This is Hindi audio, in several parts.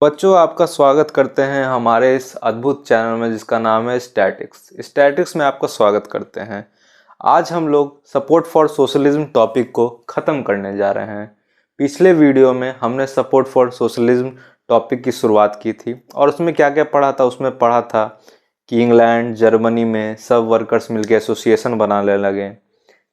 बच्चों, आपका स्वागत करते हैं हमारे इस अद्भुत चैनल में जिसका नाम है स्टैटिक्स में आपका स्वागत करते हैं। आज हम लोग सपोर्ट फॉर सोशलिज्म टॉपिक को ख़त्म करने जा रहे हैं। पिछले वीडियो में हमने सपोर्ट फॉर सोशलिज्म टॉपिक की शुरुआत की थी और उसमें क्या क्या पढ़ा था। उसमें पढ़ा था कि इंग्लैंड, जर्मनी में सब वर्कर्स मिलकर एसोसिएशन बनाने लगे,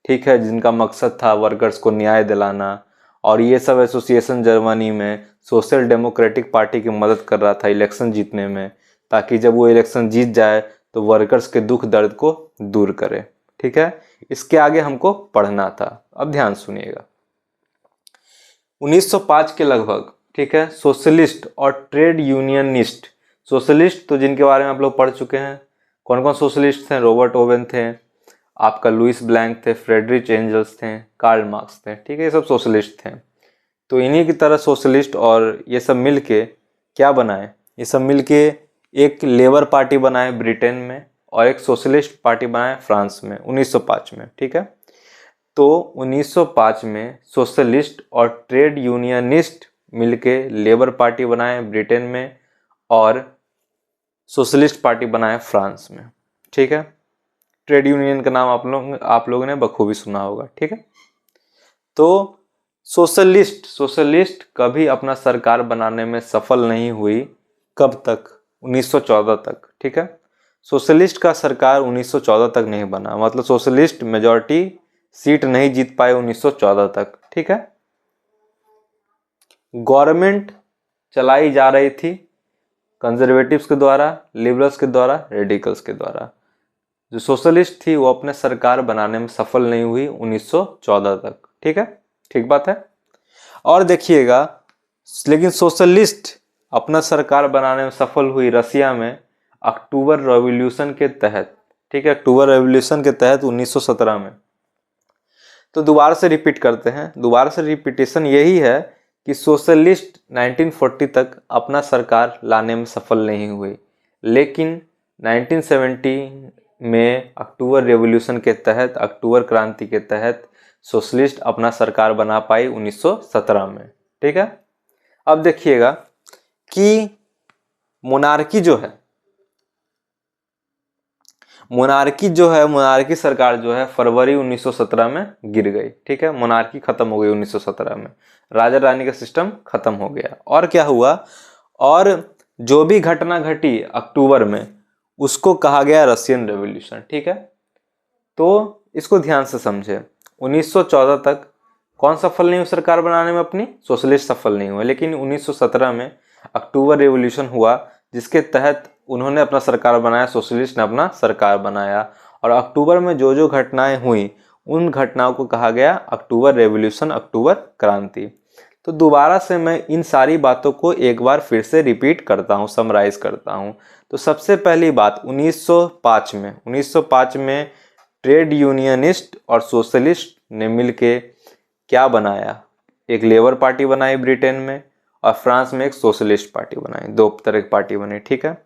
ठीक है, जिनका मकसद था वर्कर्स को न्याय दिलाना। और ये सब एसोसिएशन जर्मनी में सोशल डेमोक्रेटिक पार्टी की मदद कर रहा था इलेक्शन जीतने में, ताकि जब वो इलेक्शन जीत जाए तो वर्कर्स के दुख दर्द को दूर करे। ठीक है, इसके आगे हमको पढ़ना था। अब ध्यान सुनिएगा। 1905 के लगभग, ठीक है, सोशलिस्ट और ट्रेड यूनियनिस्ट, सोशलिस्ट तो जिनके बारे में आप लोग पढ़ चुके हैं, कौन कौन सोशलिस्ट थे? रॉबर्ट ओवेन थे, आपका लुइस ब्लैंक थे, फ्रेडरिच एंजल्स थे, कार्ल मार्क्स थे। ठीक है, ये सब सोशलिस्ट थे। तो इन्हीं की तरह सोशलिस्ट और ये सब मिलके क्या बनाए? ये सब मिलके एक लेबर पार्टी बनाए ब्रिटेन में और एक सोशलिस्ट पार्टी बनाए फ्रांस में 1905 में। ठीक है, तो 1905 में सोशलिस्ट और ट्रेड यूनियनिस्ट मिलके लेबर पार्टी बनाए ब्रिटेन में और सोशलिस्ट पार्टी बनाए फ्रांस में। ठीक है, ट्रेड यूनियन का नाम आप लोगों ने बखूबी सुना होगा। ठीक है, तो सोशलिस्ट कभी अपना सरकार बनाने में सफल नहीं हुई। कब तक? 1914 तक। ठीक है, सोशलिस्ट का सरकार 1914 तक नहीं बना, मतलब सोशलिस्ट मेजॉरिटी सीट नहीं जीत पाए 1914 तक। ठीक है, गवर्नमेंट चलाई जा रही थी कंजर्वेटिव्स के द्वारा, लिबरल्स के द्वारा, रेडिकल्स के द्वारा। जो सोशलिस्ट थी वो अपने सरकार बनाने में सफल नहीं हुई 1914 तक। ठीक है, ठीक बात है। और देखिएगा, लेकिन सोशलिस्ट अपना सरकार बनाने में सफल हुई रसिया में अक्टूबर रेवोल्यूशन के तहत। ठीक है, अक्टूबर रेवोल्यूशन के तहत 1917 में। तो दोबारा से रिपीट करते हैं, दोबारा से रिपीटेशन यही है कि सोशलिस्ट 1940 तक अपना सरकार लाने में सफल नहीं हुई, लेकिन 1970 में अक्टूबर रेवोल्यूशन के तहत, अक्टूबर क्रांति के तहत सोशलिस्ट अपना सरकार बना पाई 1917 में। ठीक है, अब देखिएगा कि मोनार्की सरकार जो है फरवरी 1917 में गिर गई। ठीक है, मोनार्की खत्म हो गई 1917 में, राजा रानी का सिस्टम खत्म हो गया। और क्या हुआ? और जो भी घटना घटी अक्टूबर में उसको कहा गया रशियन रेवोल्यूशन। ठीक है, तो इसको ध्यान से समझे। 1914 तक कौन सफल नहीं हुआ सरकार बनाने में अपनी? सोशलिस्ट सफल नहीं हुआ, लेकिन 1917 में अक्टूबर रेवोल्यूशन हुआ जिसके तहत उन्होंने अपना सरकार बनाया, सोशलिस्ट ने अपना सरकार बनाया। और अक्टूबर में जो जो घटनाएं हुई उन घटनाओं को कहा गया अक्टूबर रेवोल्यूशन, अक्टूबर क्रांति। तो दोबारा से मैं इन सारी बातों को एक बार फिर से रिपीट करता हूँ, समराइज करता हूँ। तो सबसे पहली बात, 1905 में ट्रेड यूनियनिस्ट और सोशलिस्ट ने मिलके क्या बनाया? एक लेबर पार्टी बनाई ब्रिटेन में और फ्रांस में एक सोशलिस्ट पार्टी बनाई, दो तरह की पार्टी बनी। ठीक है,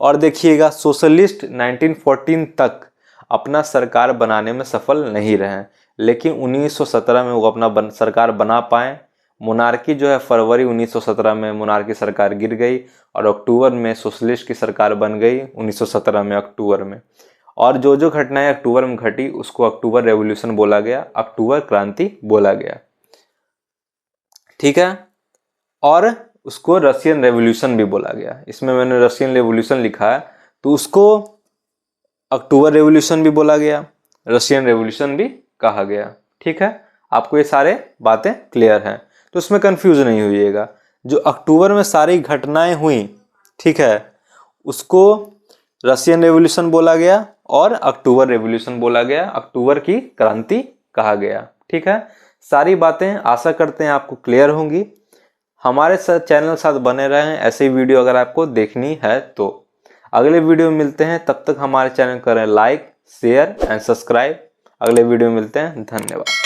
और देखिएगा सोशलिस्ट 1914 तक अपना सरकार बनाने में सफल नहीं रहे, लेकिन 1917 में वो अपना सरकार बना पाए। मोनार्की जो है फरवरी 1917 में मोनार्की सरकार गिर गई और अक्टूबर में सोशलिस्ट की सरकार बन गई 1917 में अक्टूबर में। और जो जो घटनाएं अक्टूबर में घटी उसको अक्टूबर रेवोल्यूशन बोला गया, अक्टूबर क्रांति बोला गया। ठीक है, और उसको रशियन रेवोल्यूशन भी बोला गया। इसमें मैंने रशियन रेवोल्यूशन लिखा है, तो उसको अक्टूबर रेवोल्यूशन भी बोला गया, रशियन रेवोल्यूशन भी कहा गया। ठीक है, आपको ये सारे बातें क्लियर हैं, तो उसमें कंफ्यूज नहीं होइएगा। जो अक्टूबर में सारी घटनाएं हुई, ठीक है, उसको रशियन रेवोल्यूशन बोला गया और अक्टूबर रेवोल्यूशन बोला गया, अक्टूबर की क्रांति कहा गया। ठीक है, सारी बातें आशा करते हैं आपको क्लियर होंगी। हमारे साथ चैनल साथ बने रहें, ऐसे वीडियो अगर आपको देखनी है तो। अगले वीडियो में मिलते हैं, तब तक हमारे चैनल करें लाइक, शेयर एंड सब्सक्राइब। अगले वीडियो में मिलते हैं, धन्यवाद।